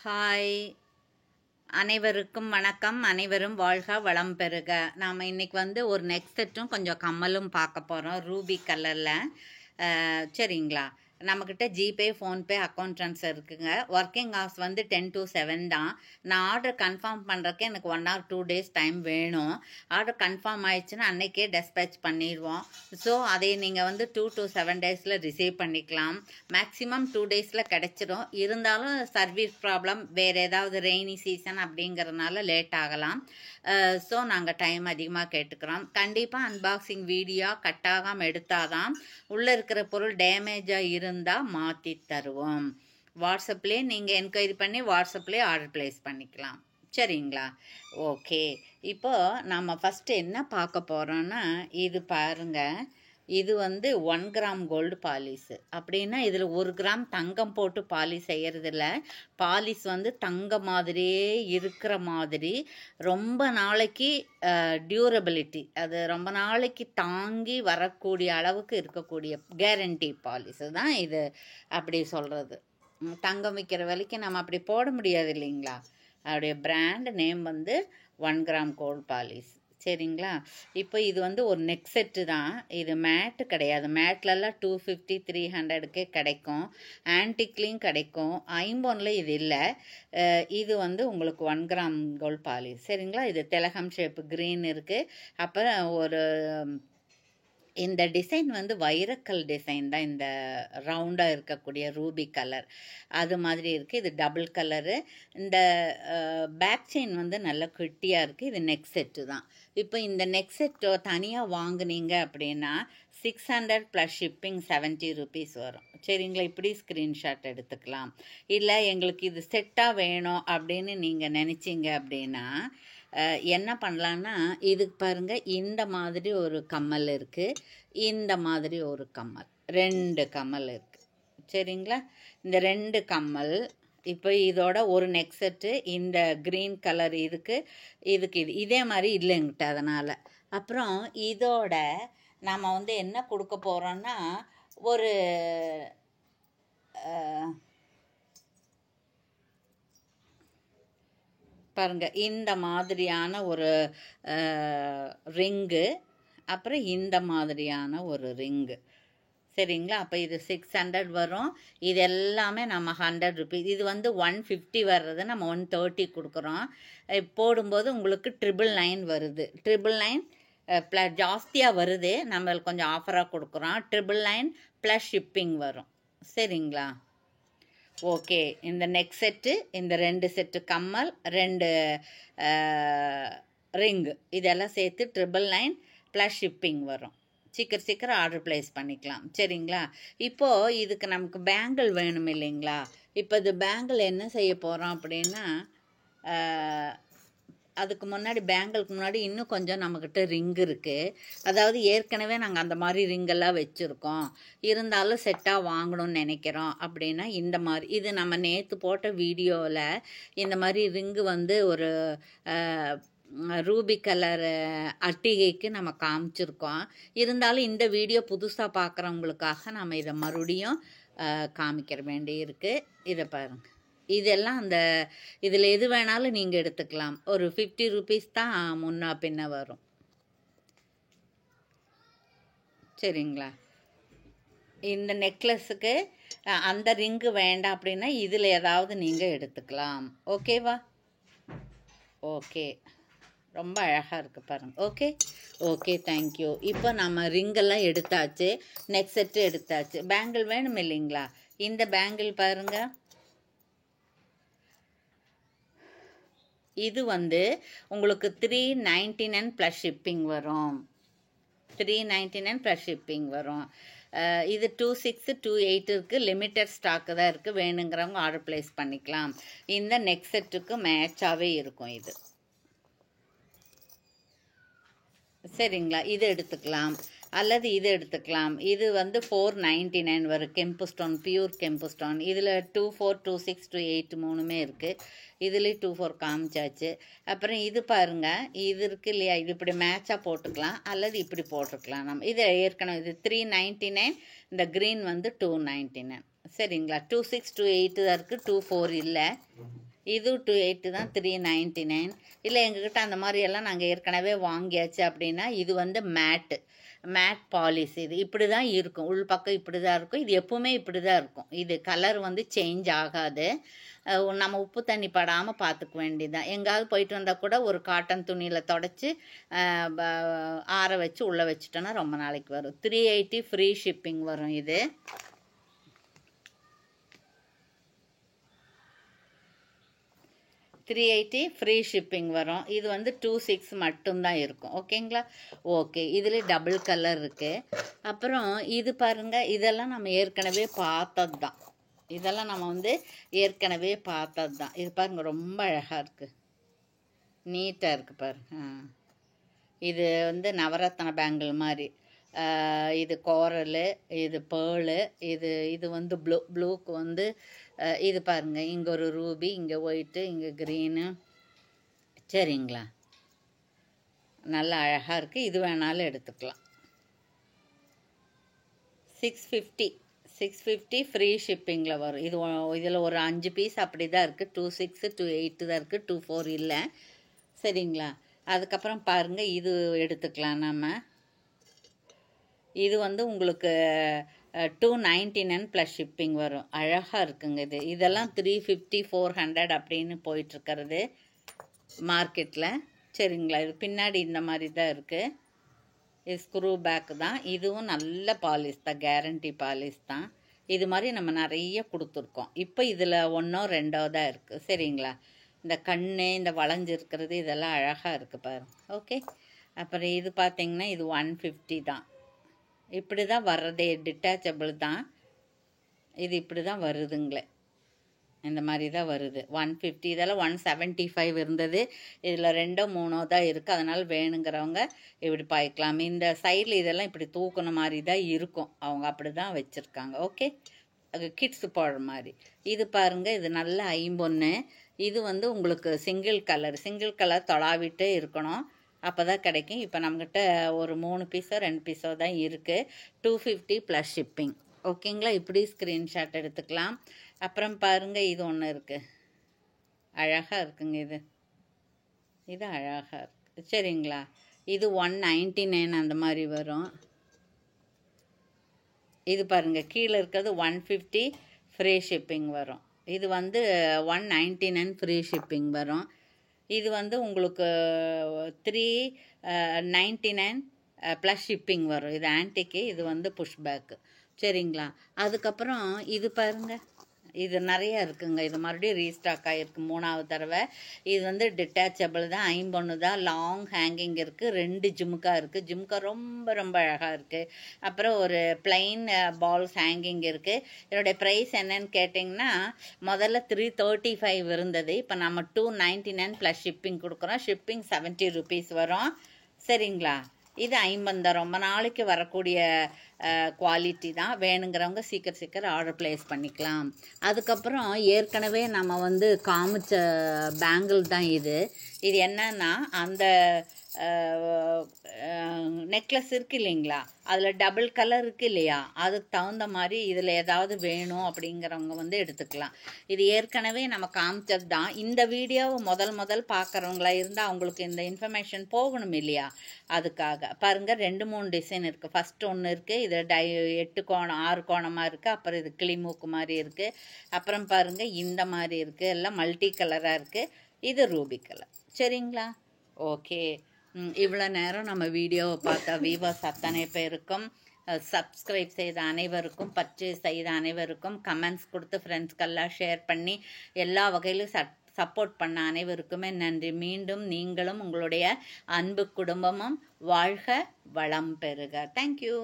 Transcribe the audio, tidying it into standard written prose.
Hi, அனைவருக்கும் வணக்கம். அனைவரும் வாழ்க வளம் பெறுக. நாம் இன்னைக்கு ஒரு நெக் செட்டும் கொஞ்சம் கம்மலும் பார்க்க போகிறோம் ரூபி கலரில். சரிங்களா? நம்மக்கிட்ட ஜிபே ஃபோன்பே அக்கௌண்ட் ட்ரான்ஸ்ஃபர் இருக்குங்க. ஒர்க்கிங் ஹவர்ஸ் 10 to 7 தான். நான் ஆர்டர் கன்ஃபார்ம் பண்ணுறதுக்கு எனக்கு 1 or 2 days டைம் வேணும். ஆர்டர் கன்ஃபார்ம் ஆயிடுச்சுன்னா அன்றைக்கே டெஸ்பேச் பண்ணிடுவோம். ஸோ அதை நீங்கள் 2 to 7 days ரிசீவ் பண்ணிக்கலாம். மேக்ஸிமம் 2 days கிடச்சிரும். இருந்தாலும் சர்வீஸ் ப்ராப்ளம், வேறு ஏதாவது ரெய்னி சீசன் அப்படிங்கிறதுனால லேட் ஆகலாம். ஸோ நாங்கள் டைம் அதிகமாக கேட்டுக்கிறோம். கண்டிப்பாக அன்பாக்சிங் வீடியோ கட்டாகாமல் எடுத்தால் தான் உள்ளே இருக்கிற பொருள் டேமேஜாக இருந்தால் மாற்றி தருவோம். வாட்ஸ்அப்லேயே நீங்கள் என்கொயரி பண்ணி வாட்ஸ்அப்லேயே ஆர்டர் ப்ளேஸ் பண்ணிக்கலாம். சரிங்களா? ஓகே. இப்போது நம்ம ஃபஸ்ட்டு என்ன பார்க்க போகிறோன்னா, இது பாருங்கள். இது 1 கிராம் கோல்டு பாலிஷு. அப்படின்னா இதில் 1 கிராம் தங்கம் போட்டு பாலிஷ் செய்கிறதில்ல. பாலிஷ் தங்க மாதிரியே இருக்கிற மாதிரி ரொம்ப நாளைக்கு டியூரபிலிட்டி, அது ரொம்ப நாளைக்கு தாங்கி வரக்கூடிய அளவுக்கு இருக்கக்கூடிய கேரண்டி பாலிஷு தான் இது. அப்படி சொல்கிறது, தங்கம் விற்கிற விலைக்கு நம்ம அப்படி போட முடியாது இல்லைங்களா? அவருடைய brand name 1 gram gold polish. சரிங்களா? இப்போ இது ஒரு நெக் செட்டு தான். இது மேட்டு கிடையாது. மேட்லலாம் 250 300க்கே கிடைக்கும். ஆன்டிக்லேயும் கிடைக்கும். ஐம்போனில் இது இல்லை. இது உங்களுக்கு 1 கிராம் கோல்டு பாலிஷ். சரிங்களா? இது திலகம் ஷேப்பு க்ரீன் இருக்குது. அப்புறம் ஒரு இந்த டிசைன் வைரக்கல் டிசைன் தான். இந்த ரவுண்டாக இருக்கக்கூடிய ரூபி கலர் அது மாதிரி இருக்குது. இது டபுள் கலரு. இந்த பேக் செயின் நல்ல குட்டியாக இருக்குது. இது நெக் செட்டு தான். இப்போ இந்த நெக் செட்டோ தனியாக வாங்குனீங்க அப்படின்னா 600 + ஷிப்பிங் 70 rupees வரும். சரிங்களா? இப்படி ஸ்க்ரீன்ஷாட் எடுத்துக்கலாம். இல்லை எங்களுக்கு இது செட்டாக வேணும் அப்படின்னு நீங்கள் நினச்சிங்க அப்படின்னா என்ன பண்ணலான்னா, இதுக்கு பாருங்கள், இந்த மாதிரி ஒரு கம்மல் இருக்குது, இந்த மாதிரி ஒரு கம்மல், 2 கம்மல் இருக்குது. சரிங்களா? இந்த 2 கம்மல். இப்போ இதோட ஒரு நெக் செட்டு இந்த க்ரீன் கலர் இதுக்கு இதே மாதிரி இல்லைங்கிட்ட. அதனால் அப்புறம் இதோட நம்ம என்ன கொடுக்க போகிறோன்னா, ஒரு பாருங்கள், இந்த மாதிரியான ஒரு ரிங்கு, அப்புறம் இந்த மாதிரியான ஒரு ரிங்கு. சரிங்களா? அப்போ இது 600 வரும். இது எல்லாமே நம்ம 100 rupees. இது 150 வர்றது நம்ம 130 கொடுக்குறோம். போடும்போது உங்களுக்கு 999 வருது. 999 ஜாஸ்தியாக வருது. நம்ம கொஞ்சம் ஆஃபராக கொடுக்குறோம். 999 + ஷிப்பிங் வரும். சரிங்களா? ஓகே. இந்த நெக் செட்டு, இந்த 2 செட்டு கம்மல், 2 ரிங்கு, இதெல்லாம் சேர்த்து 999 + ஷிப்பிங் வரும். சீக்கிரம் ஆர்டர் ப்ளேஸ் பண்ணிக்கலாம். சரிங்களா? இப்போது இதுக்கு நமக்கு பேங்கிள் வேணும் இல்லைங்களா? இப்போ இது பேங்கிள் என்ன செய்ய போகிறோம் அப்படின்னா, அதுக்கு முன்னாடி பேங்கிளுக்கு முன்னாடி இன்னும் கொஞ்சம் நம்மக்கிட்ட ரிங் இருக்குது. அதாவது ஏற்கனவே நாங்கள் அந்த மாதிரி ரிங்கெல்லாம் வச்சுருக்கோம். இருந்தாலும் செட்டாக வாங்கணும்னு நினைக்கிறோம் அப்படின்னா இந்த மாதிரி, இது நம்ம நேற்று போட்ட வீடியோவில் இந்த மாதிரி ரிங்கு ஒரு ரூபி கலர் அட்டிகைக்கு நம்ம காமிச்சிருக்கோம். இருந்தாலும் இந்த வீடியோ புதுசாக பார்க்குறவங்களுக்காக நம்ம இதை மறுபடியும் காமிக்கிற வேண்டி இருக்குது. இதை பாருங்கள். இதெல்லாம் இதில் எது வேணாலும் நீங்கள் எடுத்துக்கலாம். ஒரு 50 rupees தான் முன்ன பின்ன வரும். சரிங்களா? இந்த நெக்லஸுக்கு அந்த ரிங்கு வேண்டாம் அப்படின்னா இதில் ஏதாவது நீங்கள் எடுத்துக்கலாம். ஓகேவா? ஓகே. ரொம்ப அழகாக இருக்குது பாருங்கள். Okay thank you. இப்போ நம்ம ரிங்கெல்லாம் எடுத்தாச்சு, நெக் செட்டு எடுத்தாச்சு. பேங்கிள் வேணும் இல்லைங்களா? இந்த பேங்கிள் பாருங்கள். இது உங்களுக்கு 399 + ஷிப்பிங் வரும். 399 + ஷிப்பிங் வரும். இது 26 28 இருக்குது. லிமிட்டட் ஸ்டாக்கு தான் இருக்குது. வேணுங்கிறவங்க ஆர்டர் ப்ளேஸ் பண்ணிக்கலாம். இந்த நெக் செட்டுக்கு மேட்சாகவே இருக்கும் இது. சரிங்களா? இது எடுத்துக்கலாம் அல்லது இது எடுத்துக்கலாம். இது 499 வரும். கெம்பு ஸ்டோன், பியூர் கெம்பு ஸ்டோன். இதில் 24 26 28 3மே இருக்குது. இதுலேயும் 24 காமிச்சாச்சு. அப்புறம் இது பாருங்கள், இது இருக்குது இல்லையா? இது இப்படி மேட்சாக போட்டுக்கலாம் அல்லது இப்படி போட்டுக்கலாம். நம்ம இது ஏற்கனவே இது 399. இந்த க்ரீன் 299. சரிங்களா? 26 28 தான் இருக்குது, 24 இல்லை. இது 280 தான், 399. இல்லை எங்ககிட்ட அந்த மாதிரியெல்லாம் நாங்கள் ஏற்கனவே வாங்கியாச்சு அப்படின்னா இது வந்து மேட் பாலிஷ். இது இப்படி தான் இருக்கும், உள் பக்கம் இப்படி தான் இருக்கும். இது எப்பவுமே இப்படி தான் இருக்கும். இது கலர் வந்து சேஞ்ச் ஆகாது. நம்ம உப்பு தண்ணி படாமல் பார்த்துக்க வேண்டியதுதான். எங்காவது போயிட்டு வந்தால் கூட ஒரு காட்டன் துணியில் தொடச்சி ஆற வச்சு உள்ளே வச்சுட்டோன்னா ரொம்ப நாளைக்கு வரும். 380 ஃப்ரீ ஷிப்பிங் வரும். இது 380 ஃப்ரீ ஷிப்பிங் வரும். இது வந்து 26 மட்டும்தான் இருக்கும். ஓகேங்களா? ஓகே, இதில் டபுள் கலர் இருக்குது. அப்புறம் இது பாருங்கள், இதெல்லாம் நம்ம ஏற்கனவே பார்த்தது தான். இதெல்லாம் நம்ம வந்து ஏற்கனவே பார்த்தது தான். இது பாருங்கள், ரொம்ப அழகாக இருக்குது, நீட்டாக இருக்குது பாருங்க. இது வந்து நவரத்ன பேங்கிள் மாதிரி. இது கோரலு, இது பேர்லு, இது வந்து ப்ளூக்கு வந்து இது பாருங்கள், இங்கே ஒரு ரூபி, இங்கே ஒயிட்டு, இங்கே க்ரீனு. சரிங்களா? நல்லா அழகாக இருக்குது. இது வேணாலும் எடுத்துக்கலாம். 650 ஃப்ரீ ஷிப்பிங்கில் வரும். இதில் ஒரு 5 பீஸ் அப்படி தான் இருக்குது. 26, 28 தான் இருக்குது, 24 இல்லை. சரிங்களா? அதுக்கப்புறம் பாருங்கள், இது எடுத்துக்கலாம் நம்ம. இது வந்து உங்களுக்கு 299 ப்ளஸ் ஷிப்பிங் வரும். அழகாக இருக்குங்க. இதெல்லாம் 350, 400 அப்படின்னு போயிட்டுருக்கிறது மார்க்கெட்டில். சரிங்களா? இது பின்னாடி இந்த மாதிரி தான் இருக்குது. இது ஸ்க்ரூ பேக்கு தான். இதுவும் நல்ல பாலிஷ் தான், கேரண்டி பாலிஷ் தான். இது மாதிரி நம்ம நிறைய கொடுத்துருக்கோம். இப்போ இதில் 1ஓ 2ஓ தான் இருக்குது. சரிங்களா? இந்த கண், இந்த வளைஞ்சிருக்கிறது, இதெல்லாம் அழகாக இருக்குது பாருங்க. ஓகே, அப்புறம் இது பார்த்திங்கன்னா இது 150 தான். இப்படி தான் வர்றதே, டிட்டாச்சபிள் தான். இது இப்படி தான் வருதுங்களே, இந்த மாதிரி தான் வருது. 150. இதெல்லாம் 175 இருந்தது. இதில் 2ஓ 3ஓ தான் இருக்குது. அதனால் வேணுங்கிறவங்க இப்படி பாய்க்கலாம். இந்த சைடில் இதெல்லாம் இப்படி தூக்குன மாதிரி தான் இருக்கும். அவங்க அப்படி தான் வச்சுருக்காங்க. ஓகே, அது கிட்ஸு போடுற மாதிரி. இது பாருங்கள், இது நல்ல ஐம்பொன்று. இது வந்து உங்களுக்கு சிங்கிள் கலர் தொலாவிட்டே இருக்கணும், அப்போ தான் கிடைக்கும். இப்போ நம்மக்கிட்ட ஒரு 3 பீஸோ 2 பீஸோ தான் இருக்குது. 250 ப்ளஸ் ஷிப்பிங். ஓகேங்களா? இப்படி ஸ்க்ரீன்ஷாட் எடுத்துக்கலாம். அப்புறம் பாருங்கள், இது ஒன்று இருக்குது, அழகாக இருக்குங்க. இது அழகாக இருக்குது. சரிங்களா? இது 199 அந்த மாதிரி வரும். இது பாருங்கள், கீழே இருக்கிறது 150 ஃப்ரீ ஷிப்பிங் வரும். இது வந்து 199 ஃப்ரீ ஷிப்பிங் வரும். இது வந்து உங்களுக்கு 399 ப்ளஸ் ஷிப்பிங் வரும். இது ஆன்டிக்கு, இது வந்து புஷ் பேக்கு. சரிங்களா? அதுக்கப்புறம் இது பாருங்கள், இது நிறையா இருக்குங்க. இது மறுபடியும் ரீஸ்டாக் ஆகிருக்கு 3ஆவது தடவை. இது வந்து டிட்டாச்சபிள் தான், ஐம்பொன்று தான், லாங் ஹேங்கிங் இருக்குது, 2 ஜிமுக்கா இருக்குது. ஜிமுக்கா ரொம்ப ரொம்ப அழகாக இருக்குது. அப்புறம் ஒரு பிளைன் பால்ஸ் ஹேங்கிங் இருக்குது. இதனுடைய ப்ரைஸ் என்னன்னு கேட்டிங்கன்னா, முதல்ல 335 இருந்தது. இப்போ நம்ம 299 ப்ளஸ் ஷிப்பிங் கொடுக்குறோம். ஷிப்பிங் 70 ருபீஸ் வரும். சரிங்களா? இது 50 தான். ரொம்ப நாளைக்கு வரக்கூடிய குவாலிட்டி தான். வேணுங்கிறவங்க சீக்கிரம் ஆர்டர் ப்ளேஸ் பண்ணிக்கலாம். அதுக்கப்புறம் ஏற்கனவே நம்ம வந்து காமிச்ச பேங்கிள் தான் இது என்னன்னா, அந்த நெக்லஸ் இருக்குது இல்லைங்களா, அதில் டபுள் கலர் இருக்குது இல்லையா, அதுக்கு தகுந்த மாதிரி இதில் ஏதாவது வேணும் அப்படிங்கிறவங்க வந்து எடுத்துக்கலாம். இது ஏற்கனவே நம்ம காமிச்சது தான். இந்த வீடியோவை முதல் பார்க்குறவங்களா இருந்தால் அவங்களுக்கு இந்த இன்ஃபர்மேஷன் போகணும் இல்லையா, அதுக்காக. பாருங்கள், 2-3 டிசைன் இருக்குது. ஃபஸ்ட்டு ஒன்று இருக்குது, இது 8 கோணம் 6 கோணமாக இருக்குது. அப்புறம் இது கிளிமூக்கு மாதிரி இருக்குது. அப்புறம் பாருங்கள், இந்த மாதிரி இருக்குது. எல்லாம் மல்டி கலராக இருக்குது. இது ரூபி கலர். சரிங்களா? ஓகே, இவ்வளோ நேரம் நம்ம வீடியோவை பார்த்தா வியூவர்ஸ் அத்தனை பேருக்கும், சப்ஸ்கிரைப் செய்த அனைவருக்கும், பர்ச்சேஸ் செய்த அனைவருக்கும், கமெண்ட்ஸ் கொடுத்து ஃப்ரெண்ட்ஸ்க்கெல்லாம் ஷேர் பண்ணி எல்லா வகையிலும் சப்போர்ட் பண்ண அனைவருக்குமே நன்றி. மீண்டும் நீங்களும் உங்களுடைய அன்பு குடும்பமும் வாழ்க வளம் பெறுக. தேங்க்யூ.